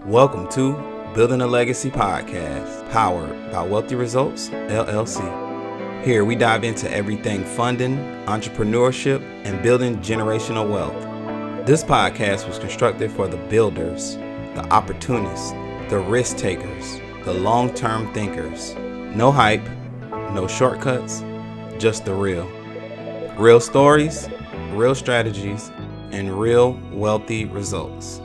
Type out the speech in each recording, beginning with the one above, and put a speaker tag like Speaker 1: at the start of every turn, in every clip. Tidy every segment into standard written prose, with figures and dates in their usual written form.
Speaker 1: Welcome to Building a Legacy podcast, powered by Wealthy Results, LLC. Here we dive into everything funding, entrepreneurship, and building generational wealth. This podcast was constructed for the builders, the opportunists, the risk takers, the long-term thinkers. No hype, no shortcuts, just the real. Real stories, real strategies, and real wealthy results.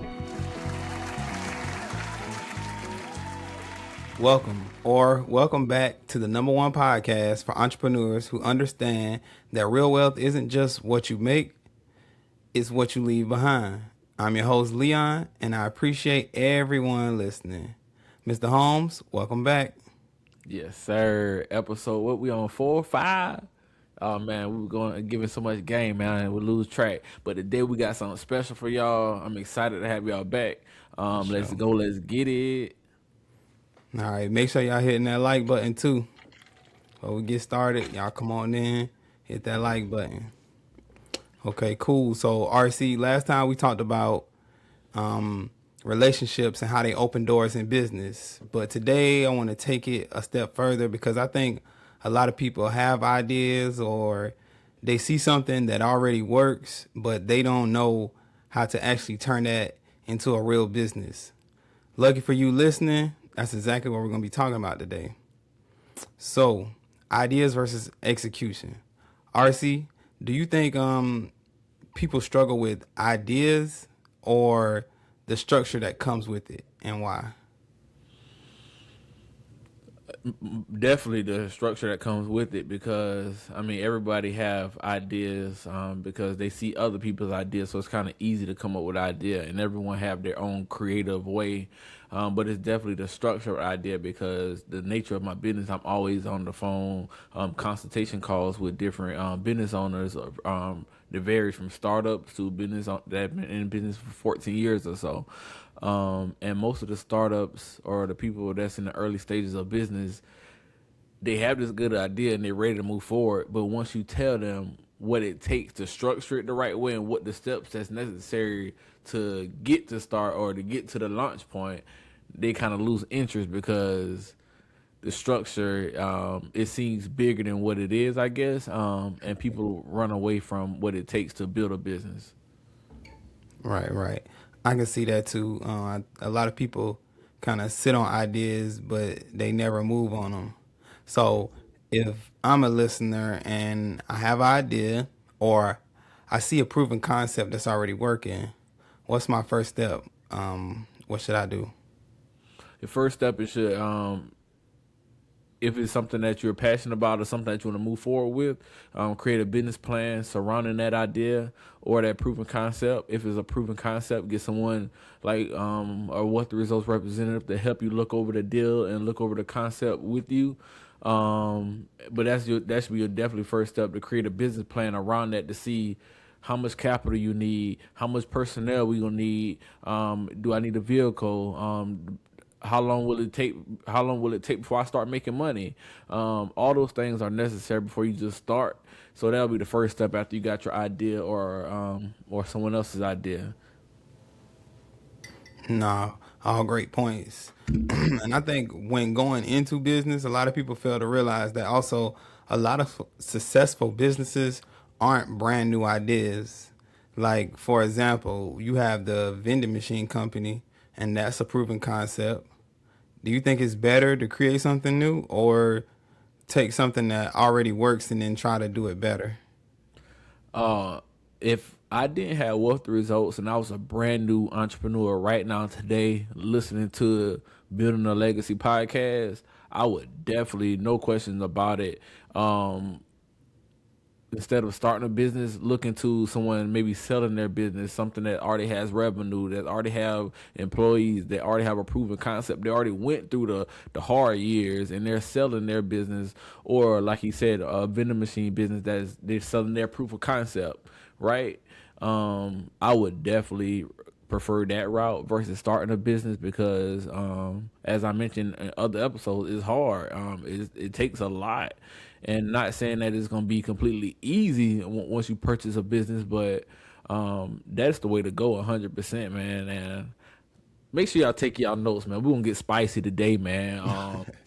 Speaker 1: Welcome back to the number one podcast for entrepreneurs who understand that real wealth isn't just what you make, it's what you leave behind. I'm your host, Leon, and I appreciate everyone listening. Mr. Holmes, welcome back.
Speaker 2: Yes, sir. Episode, what we on, 4 or 5? Oh, man, we were going giving so much game, man, and we lose track. But today we got something special for y'all. I'm excited to have y'all back. Let's go. Let's get it.
Speaker 1: All right, make sure y'all hitting that like button too. Before we get started, y'all come on in, hit that like button. Okay, cool. So, RC, last time we talked about relationships and how they open doors in business. But today I want to take it a step further because I think a lot of people have ideas or they see something that already works, but they don't know how to actually turn that into a real business. Lucky for you listening, that's exactly what we're going to be talking about today. So, ideas versus execution. RC, do you think people struggle with ideas or the structure that comes with it, and why?
Speaker 2: Definitely the structure that comes with it, because I mean everybody have ideas, because they see other people's ideas, so it's kind of easy to come up with an idea, and everyone have their own creative way. But it's definitely the structure idea, because the nature of my business, I'm always on the phone, consultation calls with different business owners. That varies from startups to that have been in business for 14 years or so. And most of the startups or the people that's in the early stages of business, they have this good idea and they're ready to move forward. But once you tell them what it takes to structure it the right way and what the steps that's necessary to get to start or to get to the launch point, they kind of lose interest, because the structure, it seems bigger than what it is, I guess, and people run away from what it takes to build a business.
Speaker 1: Right. I can see that too. A lot of people kind of sit on ideas, but they never move on them. So if I'm a listener and I have an idea or I see a proven concept that's already working, what's my first step? What should I do?
Speaker 2: The first step is, should if it's something that you're passionate about or something that you want to move forward with, create a business plan surrounding that idea or that proven concept. If it's a proven concept, get someone like or what the results representative to help you look over the deal and look over the concept with you. But that should be your definitely first step, to create a business plan around that, to see how much capital you need, how much personnel we gonna need. Do I need a vehicle? How long will it take? How long will it take before I start making money? All those things are necessary before you just start. So that'll be the first step after you got your idea or someone else's idea.
Speaker 1: Nah, all great points. And I think when going into business, a lot of people fail to realize that also a lot of successful businesses aren't brand new ideas. Like, for example, you have the vending machine company, and that's a proven concept. Do you think it's better to create something new or take something that already works and then try to do it better?
Speaker 2: Uh, if I didn't have wealth results and I was a brand new entrepreneur right now today, listening to Building a Legacy podcast, I would definitely, no questions about it. Um, Instead of starting a business, look into someone maybe selling their business, something that already has revenue, that already have employees, that already have a proven concept. They already went through the hard years and they're selling their business, or like he said, a vending machine business that is, they're selling their proof of concept, right? I would definitely prefer that route versus starting a business, because as I mentioned in other episodes, it's hard. It takes a lot, and not saying that it's going to be completely easy once you purchase a business, but that's the way to go 100%, man. And make sure y'all take y'all notes, man. We gonna get spicy today, man.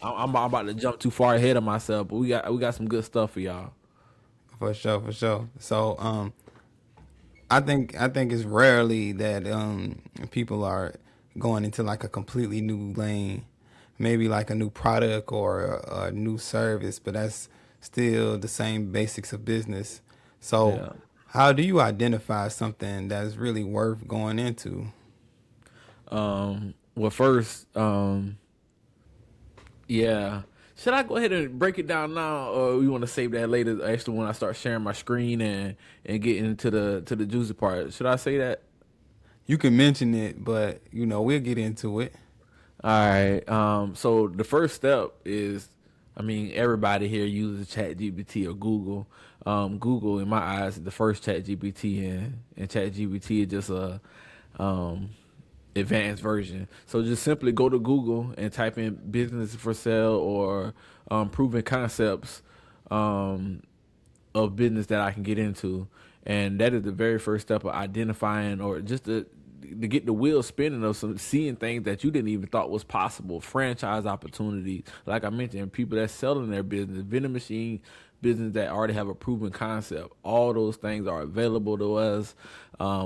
Speaker 2: I'm about to jump too far ahead of myself, but we got some good stuff for y'all.
Speaker 1: For sure, for sure. So, I think it's rarely that people are going into like a completely new lane, maybe like a new product or a new service, but that's still the same basics of business. So,
Speaker 2: Yeah.
Speaker 1: how do you identify something that's really worth going into?
Speaker 2: Well, first, yeah. Should I go ahead and break it down now, or we want to save that later? Actually, when I start sharing my screen and get into the juicy part, should I say that?
Speaker 1: You can mention it, but we'll get into it.
Speaker 2: All right. So the first step is, I mean, everybody here uses ChatGPT or Google. Google, in my eyes, is the first ChatGPT, and ChatGPT is just a um, advanced version. So just simply go to Google and type in business for sale or proven concepts um, of business that I can get into, and that is the very first step of identifying or just to get the wheel spinning of some seeing things that you didn't even thought was possible, franchise opportunities. Like I mentioned, people that selling their business, vending machine business that already have a proven concept. All those things are available to us.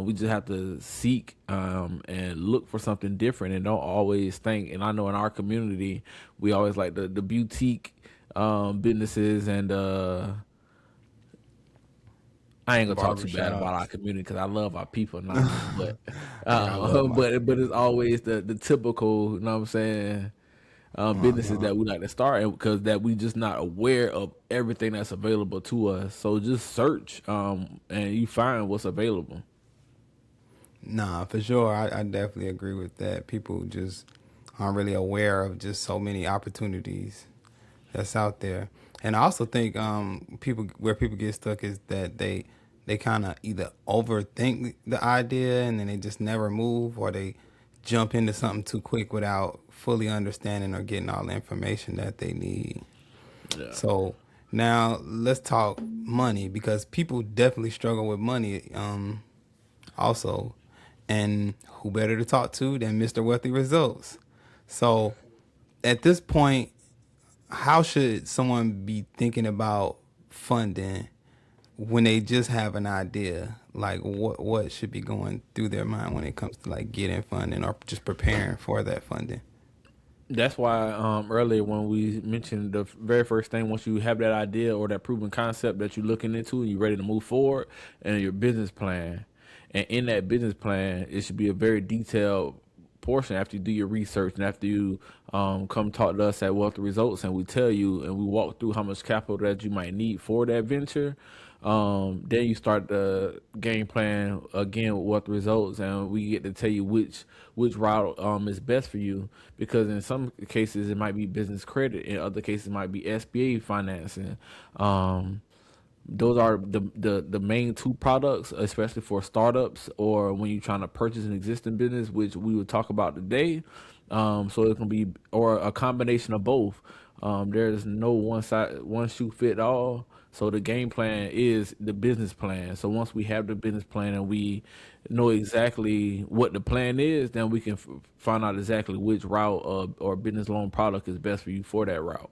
Speaker 2: We just have to seek and look for something different, and don't always think. And I know in our community, we always like the boutique businesses and I ain't gonna talk too bad about our
Speaker 1: Barbershops.
Speaker 2: community because I love our people now, but
Speaker 1: Hey, I love my
Speaker 2: but
Speaker 1: people.
Speaker 2: it's always the typical, you know what I'm saying, businesses
Speaker 1: Uh-huh.
Speaker 2: that we like to start because that we just not aware of everything that's available to us. So just search and you find what's available.
Speaker 1: Nah, for sure. I definitely agree with that. People just aren't really aware of just so many opportunities that's out there. And I also think people get stuck is that they kind of either overthink the idea and then they just never move, or they jump into something too quick without fully understanding or getting all the information that they need.
Speaker 2: Yeah.
Speaker 1: So now let's talk money, because people definitely struggle with money also. And who better to talk to than Mr. Wealthy Results? So at this point, how should someone be thinking about funding when they just have an idea? Like what should be going through their mind when it comes to like getting funding or just preparing for that funding?
Speaker 2: That's why earlier when we mentioned the very first thing, once you have that idea or that proven concept that you're looking into and you're ready to move forward, and your business plan. And in that business plan, it should be a very detailed portion after you do your research and after you come talk to us at Wealth Results and we tell you and we walk through how much capital that you might need for that venture. Then you start the game plan again with what results, and we get to tell you which route is best for you. Because in some cases it might be business credit, in other cases it might be SBA financing. Um, those are the main two products, especially for startups or when you're trying to purchase an existing business, which we will talk about today. So it can be or a combination of both. There's no one shoe fit all. So the game plan is the business plan. So once we have the business plan and we know exactly what the plan is, then we can find out exactly which route or business loan product is best for you for that route.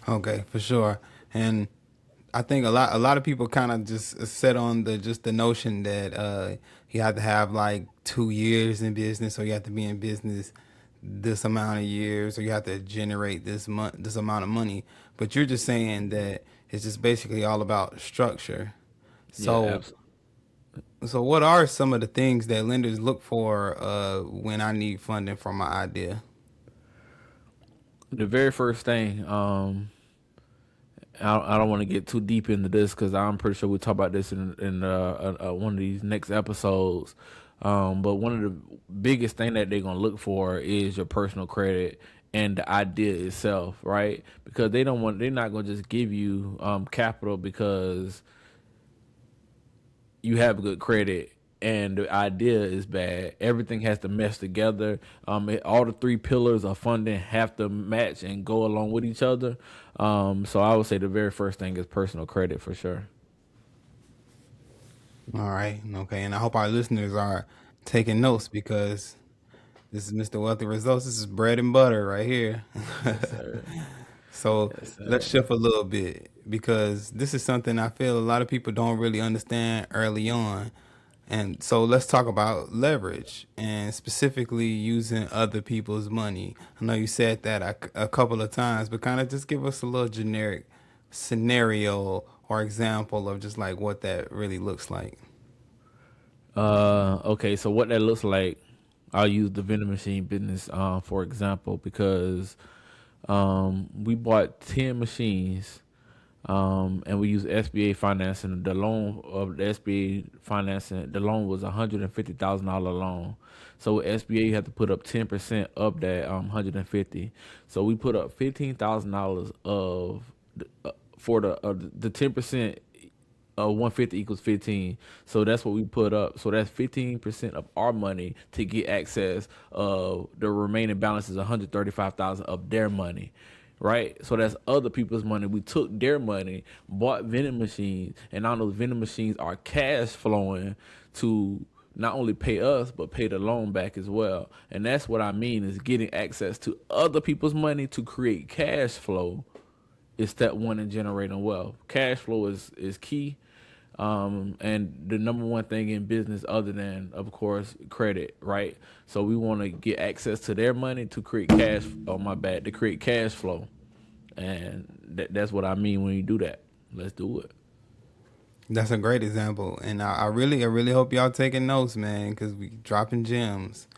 Speaker 1: Okay, for sure. And I think a lot of people kind of just set on the notion that you have to have like 2 years in business, or you have to be in business this amount of years, or you have to generate this amount of money. But you're just saying that it's just basically all about structure.
Speaker 2: Yeah,
Speaker 1: So
Speaker 2: absolutely.
Speaker 1: so what are some of the things that lenders look for when I need funding for my idea?
Speaker 2: The very first thing, I don't want to get too deep into this because I'm pretty sure we'll talk about this in one of these next episodes. But one of the biggest thing that they're gonna look for is your personal credit and the idea itself, right? Because they're not gonna just give you capital because you have good credit and the idea is bad. Everything has to mesh together. All the three pillars of funding have to match and go along with each other. So I would say the very first thing is personal credit for sure.
Speaker 1: All right, okay, and I hope our listeners are taking notes because this is Mr. Wealthy Results. This is bread and butter right here.
Speaker 2: Yes, sir.
Speaker 1: So
Speaker 2: Yes,
Speaker 1: let's
Speaker 2: sir.
Speaker 1: shift a little bit because this is something I feel a lot of people don't really understand early on. And so let's talk about leverage and specifically using other people's money. I know you said that a couple of times, but kind of just give us a little generic scenario or example of just like what that really looks like.
Speaker 2: Okay, so what that looks like, I'll use the vending machine business for example because we bought 10 machines and we use SBA financing. The loan of the SBA financing, the loan was $150,000 loan. So with SBA, you have to put up 10% of that 150. So we put up $15,000 of for the 10%. 150 equals 15, so that's what we put up. So that's 15% of our money to get access of the remaining balance is 135,000 of their money, right? So that's other people's money. We took their money, bought vending machines, and now those vending machines are cash flowing to not only pay us but pay the loan back as well. And that's what I mean is getting access to other people's money to create cash flow is step one in generating wealth. Cash flow is key. And the number one thing in business other than of course credit, right? So we want to get access to their money to create cash, oh my bad, to create cash flow. And that's what I mean when you do that. Let's do it.
Speaker 1: That's a great example, and I really hope y'all taking notes, man, because we dropping gems.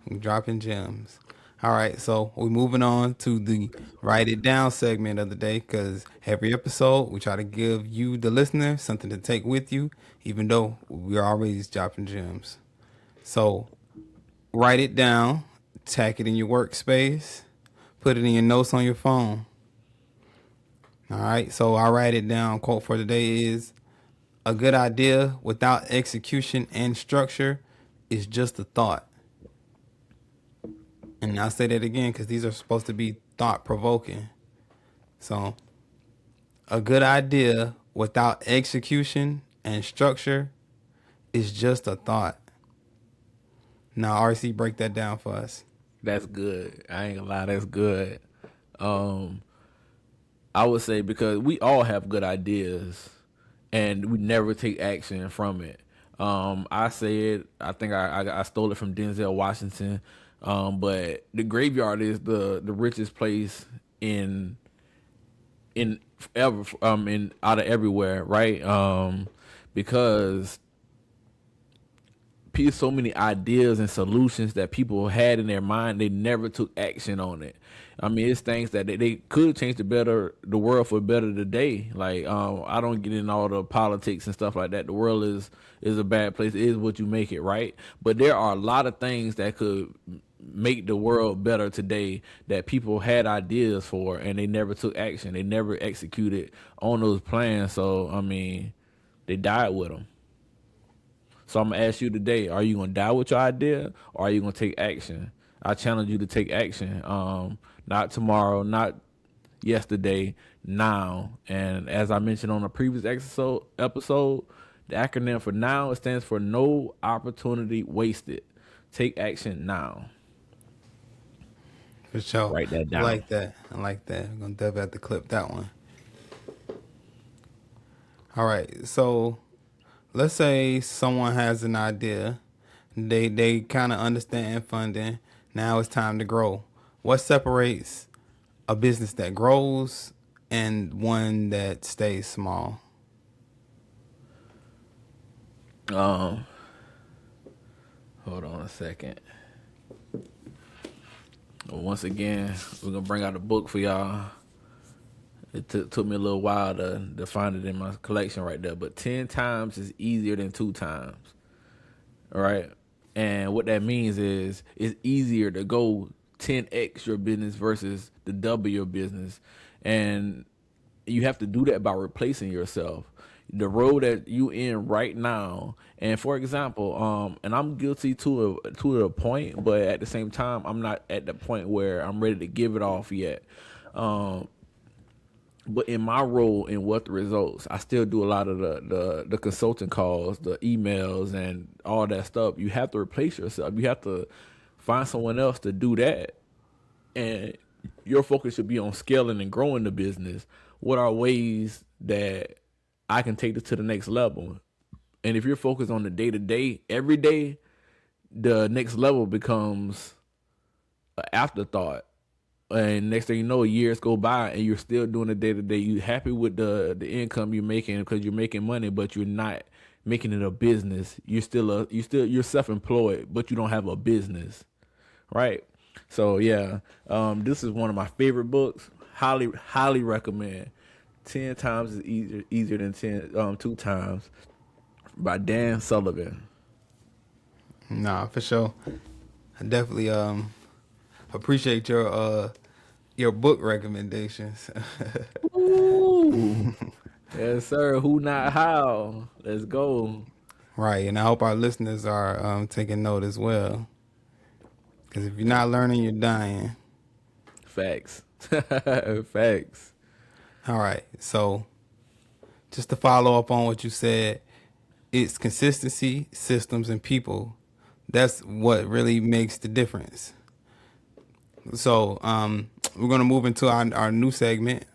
Speaker 1: We dropping gems. All right, so we're moving on to the write it down segment of the day because every episode we try to give you, the listener, something to take with you, even though we're always dropping gems. So write it down, tack it in your workspace, put it in your notes on your phone. All right, so I write it down. Quote for today is: a good idea without execution and structure is just a thought. And I'll say that again because these are supposed to be thought provoking. So, a good idea without execution and structure is just a thought. Now, RC, break that down for us.
Speaker 2: That's good. I ain't gonna lie, that's good. Um, I would say because we all have good ideas and we never take action from it. I said, I think I stole it from Denzel Washington. But the graveyard is the richest place in ever in out of everywhere, right? Because so many ideas and solutions that people had in their mind, they never took action on it. I mean, it's things that they could change the world for better today. Like, I don't get in all the politics and stuff like that. The world is a bad place. It is what you make it, right? But there are a lot of things that could make the world better today that people had ideas for and they never took action. They never executed on those plans. So, I mean, they died with them. So I'm gonna ask you today: are you gonna die with your idea, or are you gonna take action? I challenge you to take action. Not tomorrow, not yesterday, now. And as I mentioned on a previous episode, the acronym for now, it stands for no opportunity wasted. Take action now.
Speaker 1: For sure.
Speaker 2: Write that
Speaker 1: I
Speaker 2: down.
Speaker 1: like that. I like that. I'm going to definitely have to clip that one. All right. So let's say someone has an idea. They kind of understand funding. Now it's time to grow. What separates a business that grows and one that stays small?
Speaker 2: Um, Hold on a second. Once again, we're gonna bring out a book for y'all. It took me a little while to find it in my collection right there, but 10 times is easier than 2 times. All right. And what that means is it's easier to go 10x your business versus the double your business. And you have to do that by replacing yourself. The road that you in right now, and for example, and I'm guilty to a point, but at the same time, I'm not at the point where I'm ready to give it off yet. But in my role in What the Results, I still do a lot of the consulting calls, the emails, and all that stuff. You have to replace yourself. You have to find someone else to do that, and your focus should be on scaling and growing the business. What are ways that I can take this to the next level? And if you're focused on the day to day, every day, the next level becomes an afterthought. And next thing you know, years go by and you're still doing the day to day. You happy with the income you're making because you're making money, but you're not making it a business. You're self employed, but you don't have a business, right? So yeah, this is one of my favorite books. Highly recommend. 10 times is easier than 2 times by Dan Sullivan.
Speaker 1: Nah, for sure. I definitely appreciate your book recommendations.
Speaker 2: Ooh. Yes, sir. Who not how? Let's go.
Speaker 1: Right, and I hope our listeners are taking note as well. Because if you're not learning, you're dying.
Speaker 2: Facts. Facts.
Speaker 1: All right, so just to follow up on what you said, it's consistency, systems, and people. That's what really makes the difference. So we're going to move into our new segment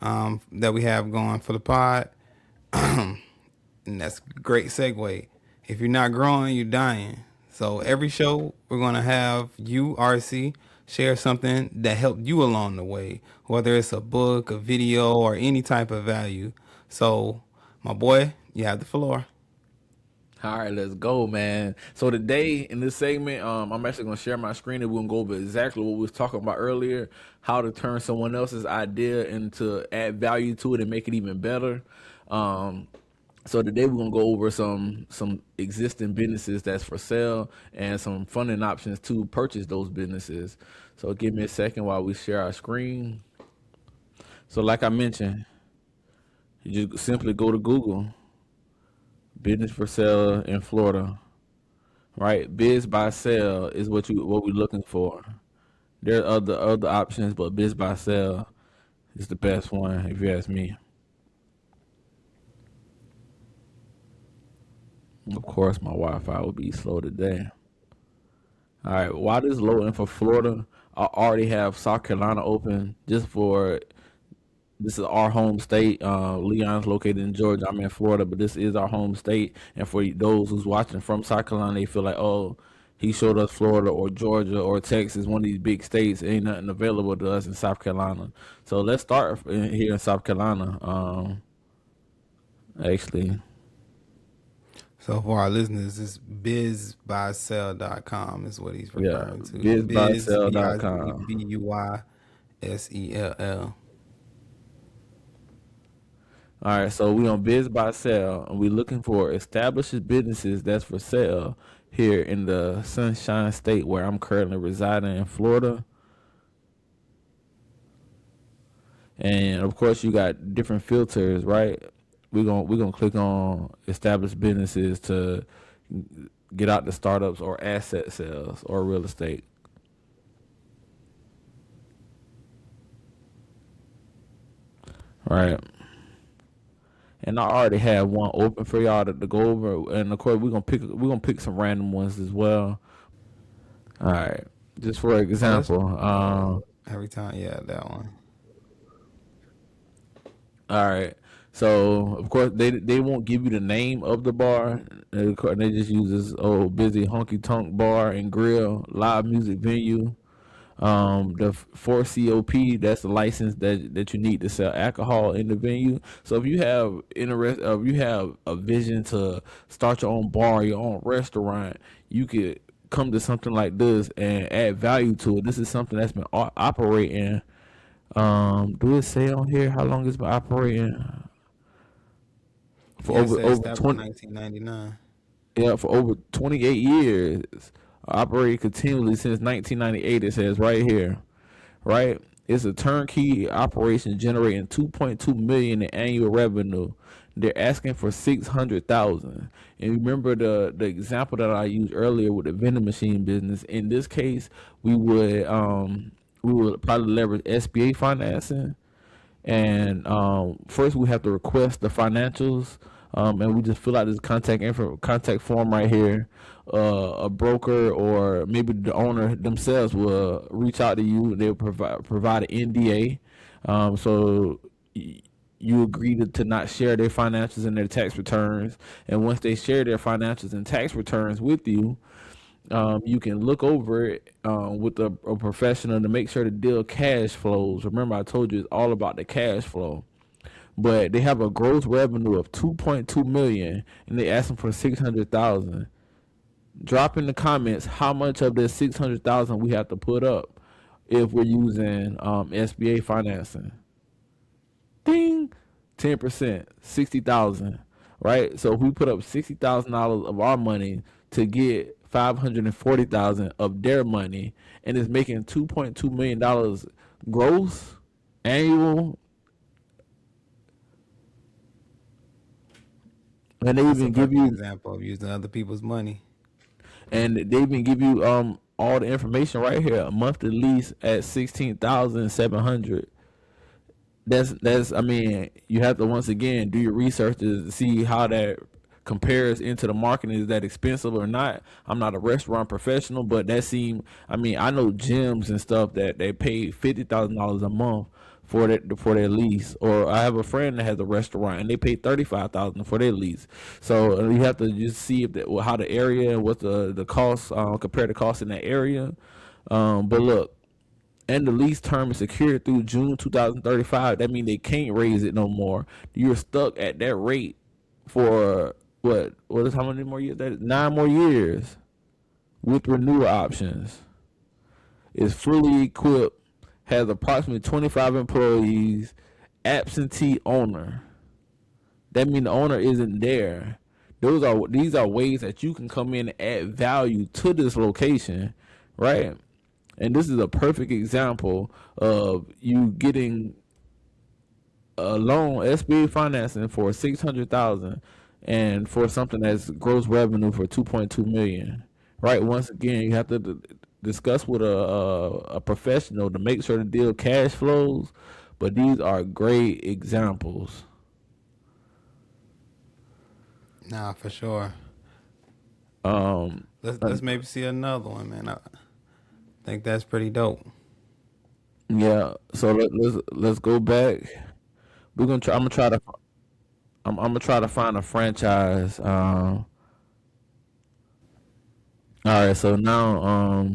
Speaker 1: that we have going for the pod. And that's a great segue. If you're not growing, you're dying. So every show, we're going to have you, RC, share something that helped you along the way, whether it's a book, a video, or any type of value. So, my boy, you have the floor.
Speaker 2: All right, let's go, man. So today in this segment, I'm actually going to share my screen and we're going to go over exactly what we was talking about earlier, how to turn someone else's idea into add value to it and make it even better. So today we're going to go over some existing businesses that's for sale and some funding options to purchase those businesses. So give me a second while we share our screen. So like I mentioned, you just simply go to Google, business for sale in Florida, right? Biz by sale is what we're looking for. There are other options, but biz by sale is the best one if you ask me. Of course, my Wi-Fi will be slow today. All right, while this is loading for Florida, I already have South Carolina open just for. This is our home state. Leon's located in Georgia. I'm in Florida, but this is our home state. And for those who's watching from South Carolina, they feel like, oh, he showed us Florida or Georgia or Texas, one of these big states. Ain't nothing available to us in South Carolina. So let's start here in South Carolina. Actually.
Speaker 1: So for our listeners, it's bizbysell.com is what he's referring to.
Speaker 2: Bizbysell.com.
Speaker 1: BUYSELL.
Speaker 2: All right, so we on Biz by Sell, and we're looking for established businesses that's for sale here in the Sunshine State where I'm currently residing in Florida. And of course, you got different filters, right? We're gonna click on established businesses to get out the startups or asset sales or real estate. Right. And I already have one open for y'all to go over, and of course we're gonna pick some random ones as well. All right, just for example,
Speaker 1: every time, yeah, that one.
Speaker 2: All right, so of course they won't give you the name of the bar. They just use this old busy honky tonk bar and grill, live music venue. The 4COP, that's the license that you need to sell alcohol in the venue. So if you have a vision to start your own bar, your own restaurant, you could come to something like this and add value to it. This is something that's been operating. Do it say on here how long it's been operating? For over
Speaker 1: 1999.
Speaker 2: Yeah, for over 28 years. Operated continually since 1998. It says right here, right? It's a turnkey operation generating 2.2 million in annual revenue. They're asking for 600,000. And remember the example that I used earlier with the vending machine business. In this case, we would probably leverage SBA financing, And first we have to request the financials, and we just fill out this contact form right here. A broker or maybe the owner themselves will reach out to you. They'll provide an NDA, so you agree to not share their financials and their tax returns. And once they share their financials and tax returns with you, you can look over it with a professional to make sure the deal cash flows. Remember, I told you it's all about the cash flow. But they have a gross revenue of 2.2 million, and they ask them for 600,000. Drop in the comments how much of this 600,000 we have to put up if we're using SBA financing. Ding, 10%, 60,000, right? So if we put up $60,000 of our money to get 540,000 of their money, and it's making $2.2 million gross annual, and they
Speaker 1: That's a
Speaker 2: even give
Speaker 1: perfect
Speaker 2: you
Speaker 1: example of using other people's money.
Speaker 2: all the information right here. A monthly lease at 16,700. That's I mean, you have to once again do your research to see how that compares into the market. Is that expensive or not? I'm not a restaurant professional, but that seem I mean, I know gyms and stuff that they pay $50,000 a month for their lease. Or I have a friend that has a restaurant and they pay 35,000 for their lease. So you have to just see if how the area and what the cost, compare the cost in that area. But look, and the lease term is secured through June 2035. That means they can't raise it no more. You're stuck at that rate for what is how many more years? That is 9 more years with renewal options. Is fully equipped, has approximately 25 employees, absentee owner. That means the owner isn't there. These are ways that you can come in and add value to this location, right? And this is a perfect example of you getting a loan, SBA financing for 600,000, and for something that's gross revenue for 2.2 million. Right. Once again, you have to discuss with a professional to make sure the deal cash flows. But these are great examples.
Speaker 1: Nah, for sure.
Speaker 2: Um,
Speaker 1: Let's maybe see another one, man. I think that's pretty dope.
Speaker 2: yeah. So let's go back. We're gonna try. I'm gonna try to find a franchise. All right. So now,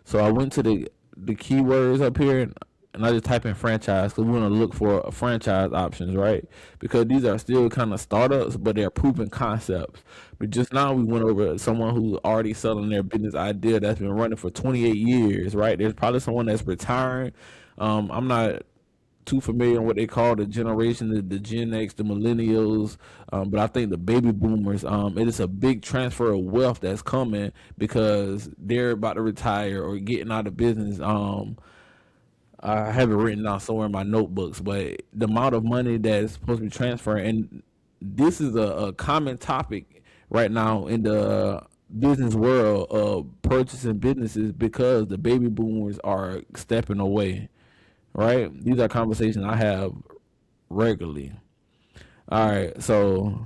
Speaker 2: so I went to the keywords up here, and I just type in franchise because we want to look for franchise options, right? Because these are still kind of startups, but they're proven concepts. But just now we went over someone who's already selling their business idea that's been running for 28 years, right? There's probably someone that's retiring. I'm not too familiar with what they call the generation, the Gen X, the millennials, but I think the baby boomers, it is a big transfer of wealth that's coming because they're about to retire or getting out of business. I have it written down somewhere in my notebooks, but the amount of money that is supposed to be transferring, and this is a common topic right now in the business world of purchasing businesses because the baby boomers are stepping away, right? These are conversations I have regularly. All right, so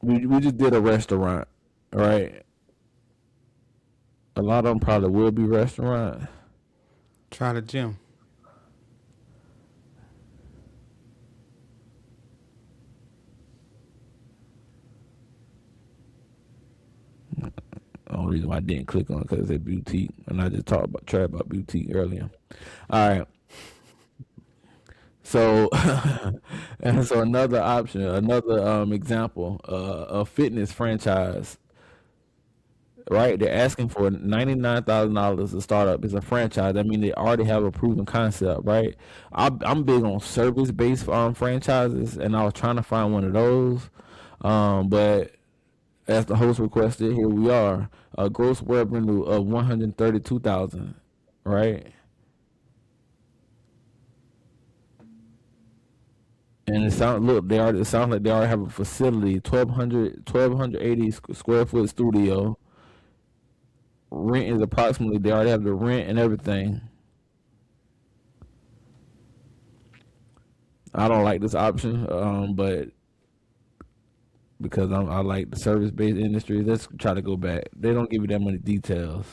Speaker 2: we just did a restaurant, right? A lot of them probably will be restaurants.
Speaker 1: Try the gym.
Speaker 2: The only reason why I didn't click on it because it's boutique, and I just tried about boutique earlier. All right, so and so another option, another example, a fitness franchise. Right, they're asking for $99,000 to start up. It's a franchise. I mean, they already have a proven concept, right? I'm big on service-based franchises, and I was trying to find one of those, but as the host requested, here we are. A gross revenue of 132,000, right? And it sounds like they already have a facility, 1280 square foot studio. Rent is approximately, they already have the rent and everything. I don't like this option, but because I like the service based industry, let's try to go back. They don't give you that many details.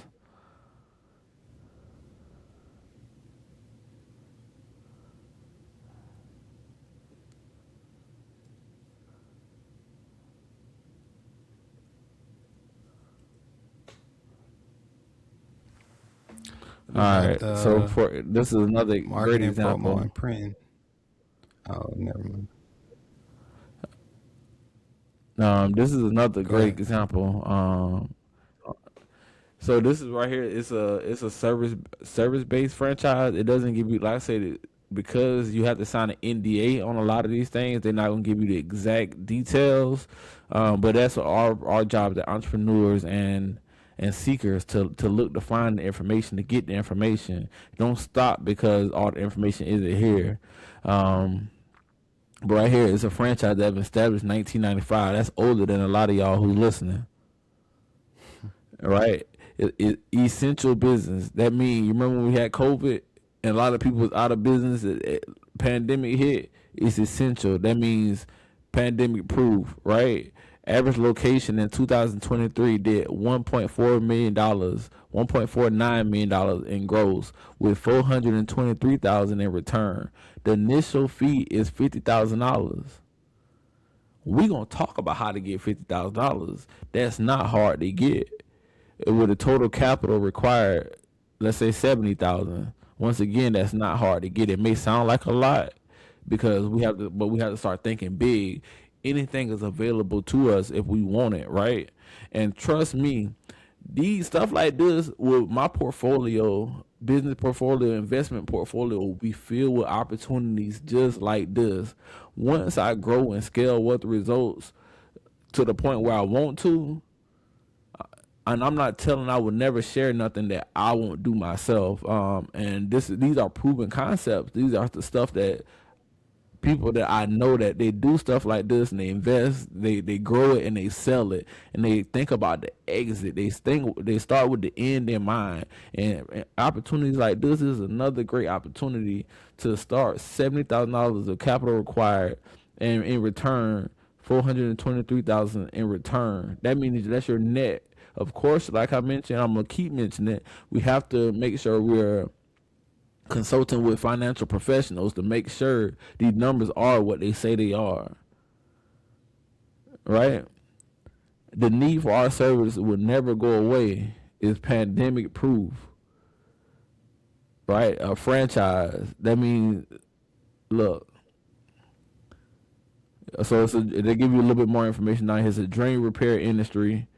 Speaker 2: All
Speaker 1: We got
Speaker 2: right, so
Speaker 1: the
Speaker 2: for this is another great
Speaker 1: marketing, promo,
Speaker 2: example.
Speaker 1: and printing. Oh, never mind.
Speaker 2: This is another
Speaker 1: Go
Speaker 2: great
Speaker 1: ahead.
Speaker 2: example. So this is right here. It's a service based franchise. It doesn't give you, like I said, because you have to sign an NDA on a lot of these things. They're not gonna give you the exact details. But that's our job, the entrepreneurs and seekers, to look to find the information, to get the information. Don't stop because all the information isn't here. Um, but right here is a franchise that been established in 1995. That's older than a lot of y'all who's listening. Right? Essential business. That means, you remember when we had COVID and a lot of people was out of business. Pandemic hit. It's essential. That means pandemic proof. Right? Average location in 2023 did $1.4 million, $1.49 million in gross, with 423,000 in return. The initial fee is $50,000. We gonna talk about how to get $50,000. That's not hard to get. With a total capital required, let's say 70,000. Once again, that's not hard to get. It may sound like a lot because we have to start thinking big. Anything is available to us if we want it, right? And trust me, these stuff like this with my portfolio, business portfolio, investment portfolio, will be filled with opportunities just like this. Once I grow and scale what the results to the point where I want to, and I'm not telling I would never share nothing that I won't do myself. And these are proven concepts. These are the stuff that people that I know that they do stuff like this and they invest, they grow it and they sell it, and they think about the exit. They start with the end in mind. And opportunities like this is another great opportunity to start. $70,000 of capital required, and in return, 423,000 in return. That means that's your net. Of course, like I mentioned, I'm gonna keep mentioning it. We have to make sure we're consulting with financial professionals to make sure these numbers are what they say they are. Right? The need for our service will never go away. Is pandemic proof. Right? A franchise. That means, look. So they give you a little bit more information now. Here's a drain repair industry,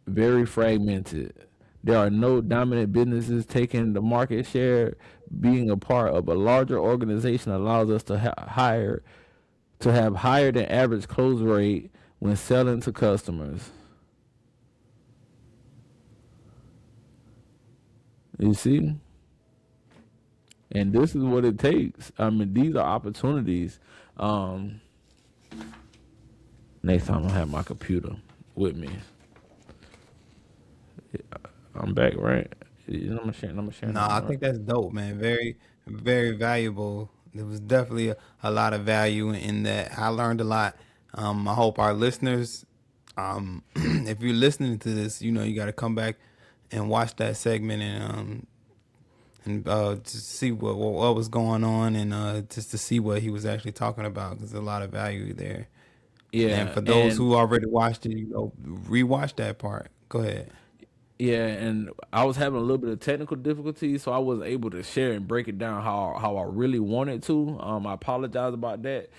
Speaker 2: very fragmented. There are no dominant businesses taking the market share. Being a part of a larger organization allows us to have higher than average close rate when selling to customers. You see? And this is what it takes. I mean, these are opportunities. Next time I'll have my computer with me. I'm back, right? I'm sharing
Speaker 1: No, I
Speaker 2: that, right?
Speaker 1: think that's dope, man. Very, very valuable. There was definitely a lot of value in that. I learned a lot. I hope our listeners, if you're listening to this, you got to come back and watch that segment and to see what was going on, and just to see what he was actually talking about, because there's a lot of value there. And
Speaker 2: Yeah,
Speaker 1: for those
Speaker 2: and
Speaker 1: who already watched it, rewatch that part. Go ahead.
Speaker 2: yeah, and I was having a little bit of technical difficulty, so I wasn't able to share and break it down how I really wanted to. I apologize about that.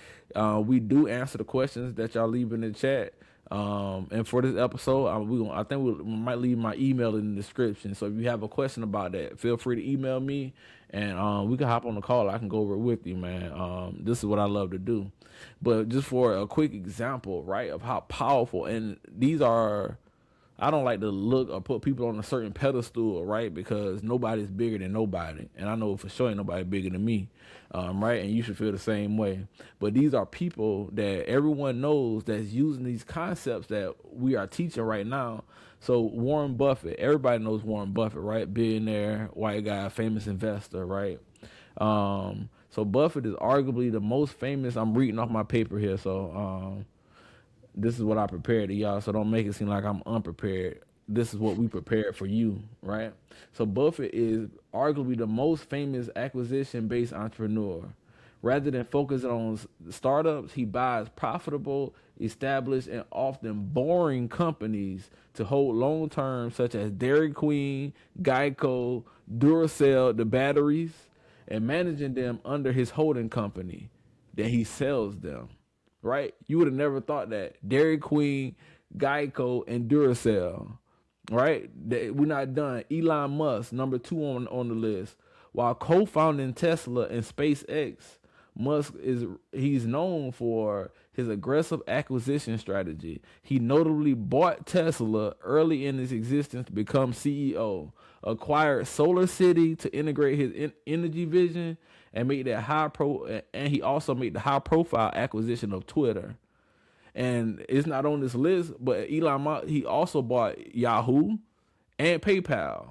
Speaker 2: We do answer the questions that y'all leave in the chat. And for this episode, I think we might leave my email in the description. So if you have a question about that, feel free to email me, and we can hop on the call. I can go over it with you, man. This is what I love to do. But just for a quick example, right, of how powerful, and these are. I don't like to look or put people on a certain pedestal, right? Because nobody's bigger than nobody, and I know for sure ain't nobody bigger than me, right? And you should feel the same way. But these are people that everyone knows that's using these concepts that we are teaching right now. So Warren Buffett, everybody knows Warren Buffett, right? Billionaire, white guy, famous investor, right? So Buffett is arguably the most famous. I'm reading off my paper here, so this is what I prepared to y'all. So don't make it seem like I'm unprepared. This is what we prepared for you, right? So Buffett is arguably the most famous acquisition-based entrepreneur. Rather than focusing on startups, he buys profitable, established, and often boring companies to hold long term, such as Dairy Queen, Geico, Duracell, the batteries, and managing them under his holding company. Then he sells them, right? You would have never thought that. Dairy Queen, Geico, and Duracell, right? We're not done. Elon Musk, number 2 on the list. While co-founding Tesla and SpaceX, he's known for his aggressive acquisition strategy. He notably bought Tesla early in its existence to become CEO, acquired SolarCity to integrate his energy vision, and he also made the high profile acquisition of Twitter. And it's not on this list, but Elon Musk, he also bought Yahoo and PayPal,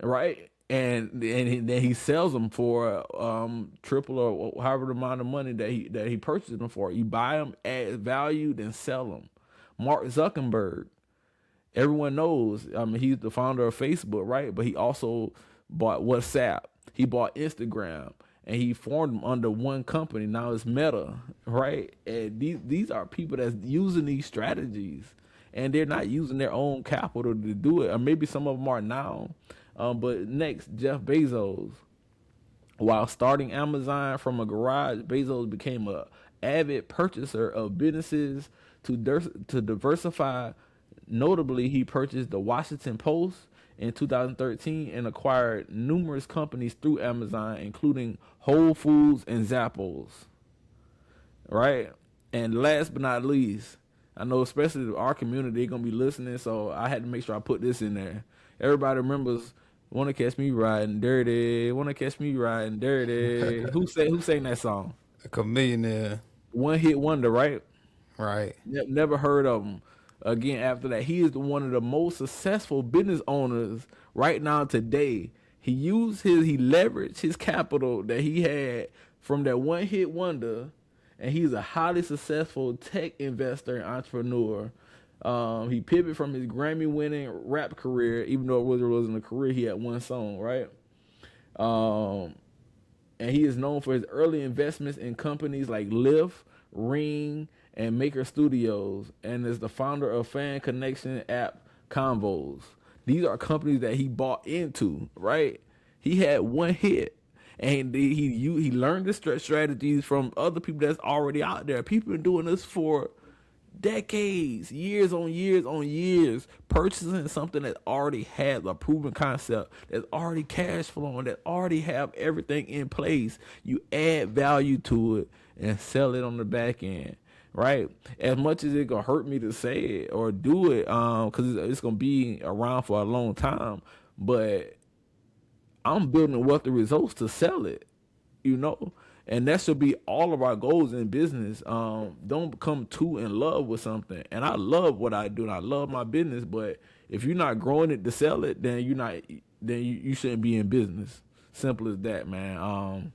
Speaker 2: right? And then he sells them for triple or however the amount of money that he purchased them for. You buy them, add value, then sell them. Mark Zuckerberg, everyone knows. I mean, he's the founder of Facebook, right? But he also bought WhatsApp. He bought Instagram, and he formed them under one company. Now it's Meta, right? And these are people that's using these strategies, and they're not using their own capital to do it. Or maybe some of them are now. But next, Jeff Bezos. While starting Amazon from a garage, Bezos became an avid purchaser of businesses to diversify. Notably, he purchased the Washington Post in 2013 and acquired numerous companies through Amazon, including Whole Foods and Zappos. Right? And last but not least, I know especially our community, they're going to be listening, so I had to make sure I put this in there. Everybody remembers "Wanna Catch Me Riding Dirty, Wanna Catch Me Riding Dirty." Who sang that song?
Speaker 1: A Chamillionaire.
Speaker 2: One hit wonder, right?
Speaker 1: Right.
Speaker 2: Never heard of him again after that. He is one of the most successful business owners right now today. He leveraged his capital that he had from that one hit wonder, and he's a highly successful tech investor and entrepreneur. He pivoted from his Grammy-winning rap career, even though it wasn't a career. He had one song, right? And he is known for his early investments in companies like Lyft, Ring, and Maker Studios, and is the founder of fan connection app Convos. These are companies that he bought into, right? He had one hit, and he learned the strategies from other people that's already out there. People been doing this for decades, years on years on years, purchasing something that already has a proven concept, that's already cash flowing, that already have everything in place. You add value to it and sell it on the back end, right? As much as it gonna hurt me to say it or do it, because it's gonna be around for a long time, but I'm building wealthy results to sell it, you know. And that should be all of our goals in business. Don't become too in love with something. And I love what I do, and I love my business. But if you're not growing it to sell it, then you shouldn't be in business. Simple as that, man.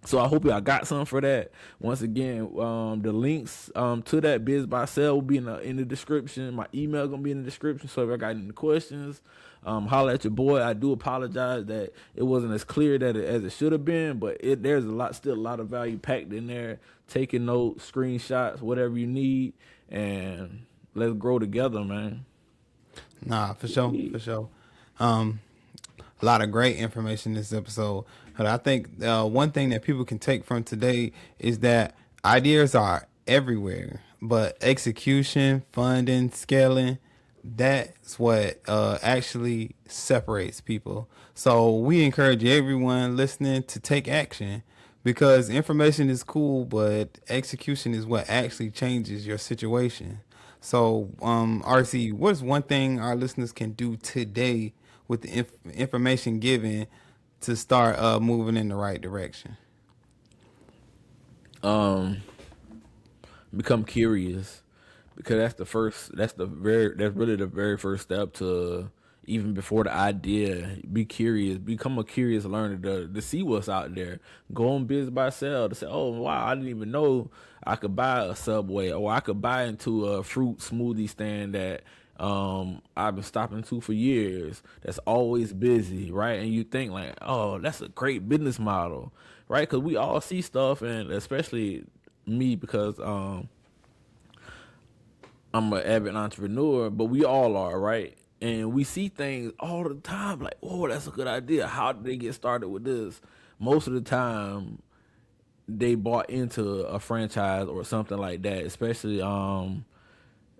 Speaker 2: So I hope y'all got something for that. Once again, the links to that Biz by Sell will be in the description. My email gonna be in the description. So if I got any questions, holler at your boy. I do apologize that it wasn't as clear as it should have been, but there's still a lot of value packed in there. Taking notes, screenshots, whatever you need, and let's grow together, man.
Speaker 1: Nah, for sure, for sure. A lot of great information in this episode. But I think one thing that people can take from today is that ideas are everywhere, but execution, funding, scaling, that's what actually separates people. So we encourage everyone listening to take action, because information is cool, but execution is what actually changes your situation. So, RC, what is one thing our listeners can do today with the information given to start moving in the right direction?
Speaker 2: Become curious, because that's really the very first step to even before the idea. Be curious, become a curious learner to see what's out there. Go on Biz by Sell to say, oh wow, I didn't even know I could buy a Subway, or I could buy into a fruit smoothie stand that I've been stopping to for years, that's always busy, right? And you think like, oh, that's a great business model, right? Because we all see stuff, and especially me, because I'm an avid entrepreneur, but we all are, right? And we see things all the time like, oh, that's a good idea. How did they get started with this? Most of the time, they bought into a franchise or something like that, especially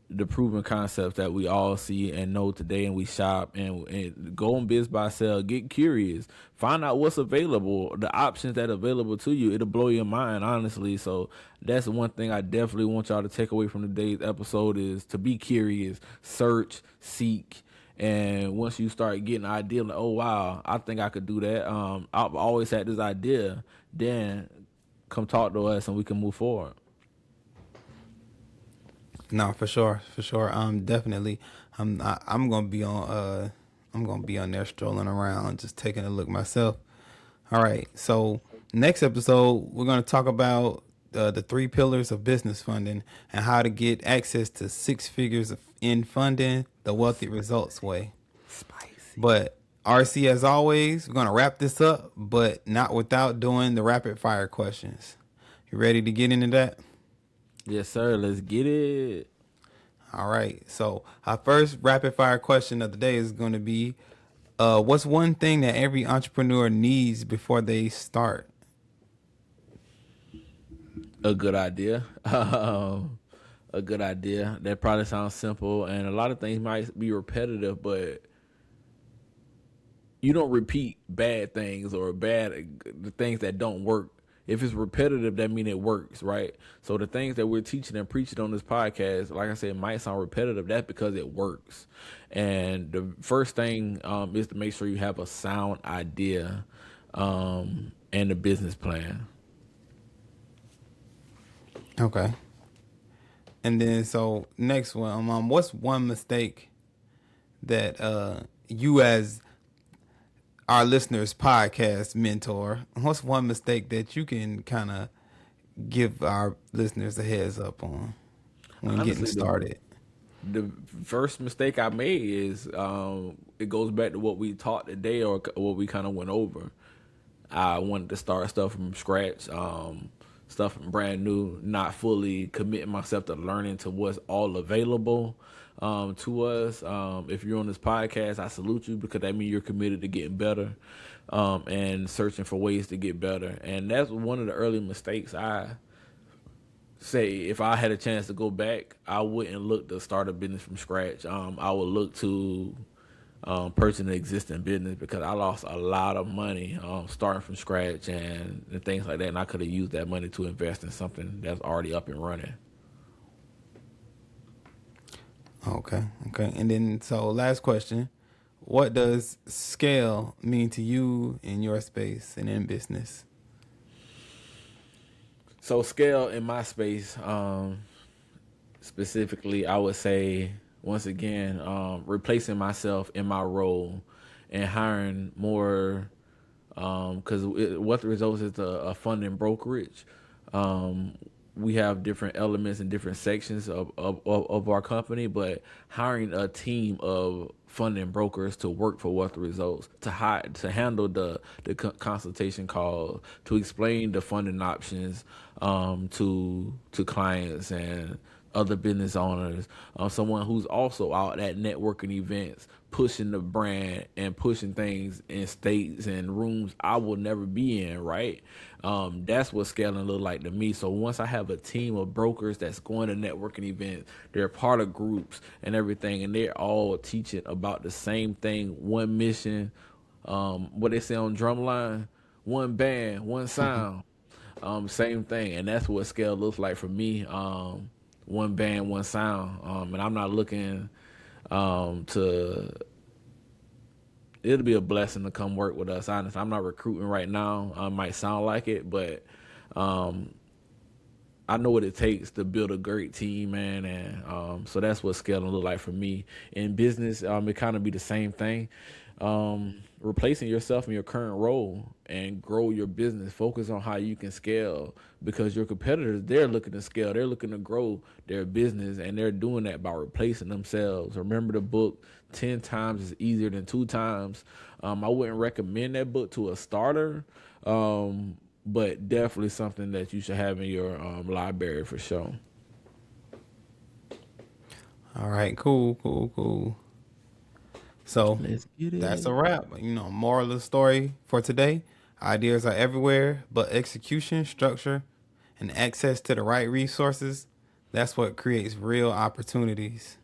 Speaker 2: the proven concepts that we all see and know today, and we shop and go on Biz by Sell, get curious, find out what's available, the options that are available to you. It'll blow your mind, honestly. So that's one thing I definitely want y'all to take away from today's episode, is to be curious, search, seek. And once you start getting an idea, like, oh wow, I think I could do that. I've always had this idea. Then come talk to us and we can move forward.
Speaker 1: No, for sure, for sure. Definitely. I'm gonna be on. I'm gonna be on there strolling around, just taking a look myself. All right. So next episode, we're gonna talk about the 3 pillars of business funding and how to get access to 6 figures in funding the wealthy results way.
Speaker 2: Spicy.
Speaker 1: But RC, as always, we're gonna wrap this up, but not without doing the rapid fire questions. You ready to get into that?
Speaker 2: Yes, sir. Let's get it.
Speaker 1: All right. So our first rapid fire question of the day is going to be, what's one thing that every entrepreneur needs before they start?
Speaker 2: A good idea. A good idea. That probably sounds simple, and a lot of things might be repetitive, but you don't repeat bad things or the things that don't work. If it's repetitive, that means it works, right? So the things that we're teaching and preaching on this podcast, like I said, might sound repetitive. That's because it works. And the first thing is to make sure you have a sound idea and a business plan.
Speaker 1: Okay. And then, so next one, what's one mistake that you, as our listeners' podcast mentor, what's one mistake that you can kind of give our listeners a heads up on when
Speaker 2: Honestly,
Speaker 1: getting started?
Speaker 2: The first mistake I made is it goes back to what we taught today, or what we kind of went over. I wanted to start stuff from scratch, stuff brand new, not fully committing myself to learning to what's all available to us. If you're on this podcast, I salute you, because that means you're committed to getting better and searching for ways to get better. And that's one of the early mistakes. I say, if I had a chance to go back, I wouldn't look to start a business from scratch. I would look to purchase an existing business, because I lost a lot of money starting from scratch and things like that, and I could have used that money to invest in something that's already up and running.
Speaker 1: Okay. And then, so last question, what does scale mean to you in your space and in business?
Speaker 2: So scale in my space, specifically, I would say, once again, replacing myself in my role and hiring more, because what the results is a funding brokerage. We have different elements and different sections of our company, but hiring a team of funding brokers to work for What the Results, to handle the consultation calls, to explain the funding options to clients and other business owners, someone who's also out at networking events, pushing the brand and pushing things in states and rooms I will never be in, right? That's what scaling look like to me. So once I have a team of brokers that's going to networking events, they're part of groups and everything, and they're all teaching about the same thing, one mission, what they say on Drumline, one band, one sound, same thing. And that's what scale looks like for me. One band, one sound. And I'm not looking it'll be a blessing to come work with us. Honestly, I'm not recruiting right now. Might sound like it, but I know what it takes to build a great team, man, and so that's what scaling look like for me. In business, it kind of be the same thing. Replacing yourself in your current role and grow your business. Focus on how you can scale, because your competitors, they're looking to scale. They're looking to grow their business, and they're doing that by replacing themselves. Remember the book, 10 times is easier than 2 times. I wouldn't recommend that book to a starter, but definitely something that you should have in your library for sure.
Speaker 1: All right, cool. So
Speaker 2: Let's get it.
Speaker 1: that's a wrap. Moral of the story for today: ideas are everywhere, but execution, structure, and access to the right resources—that's what creates real opportunities.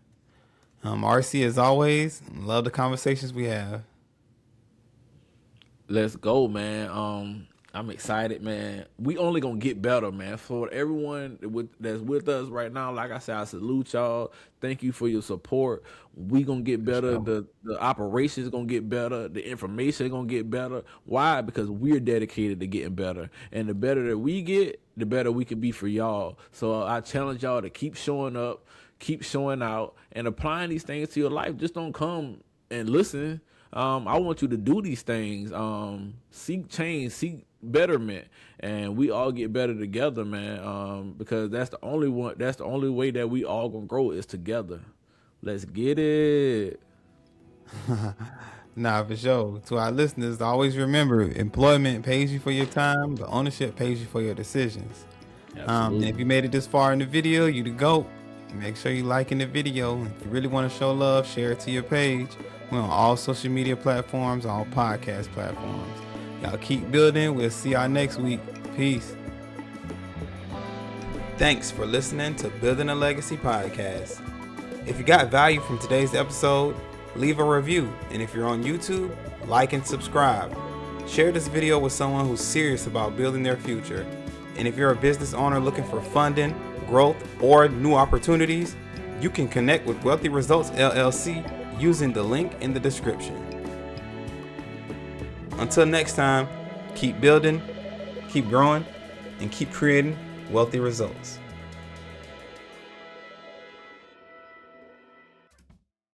Speaker 1: RC, as always, love the conversations we have.
Speaker 2: Let's go, man. I'm excited, man. We only gonna get better, man. For everyone that's with us right now, like I said, I salute y'all. Thank you for your support. We gonna get better.
Speaker 1: Sure.
Speaker 2: The operation is gonna get better. The information is gonna get better. Why? Because we're dedicated to getting better, and the better that we get, the better we can be for y'all. So I challenge y'all to keep showing up, keep showing out, and applying these things to your life. Just don't come and listen. I want you to do these things. Seek change, seek betterment, and we all get better together, man. Because that's the only one. That's the only way that we all gonna grow is together. Let's get it.
Speaker 1: Nah, for sure. To our listeners, always remember: employment pays you for your time, but ownership pays you for your decisions. And if
Speaker 2: Absolutely.
Speaker 1: you made it this far in the video, you the GOAT. Make sure you liking the video. If you really want to show love, share it to your page. We're on all social media platforms, all podcast platforms. Y'all keep building. We'll see y'all next week. Peace. Thanks for listening to Building a Legacy podcast. If you got value from today's episode, leave a review. And if you're on YouTube, like and subscribe. Share this video with someone who's serious about building their future. And if you're a business owner looking for funding, growth, or new opportunities, you can connect with Wealthy Results LLC using the link in the description. Until next time, keep building, keep growing, and keep creating wealthy results.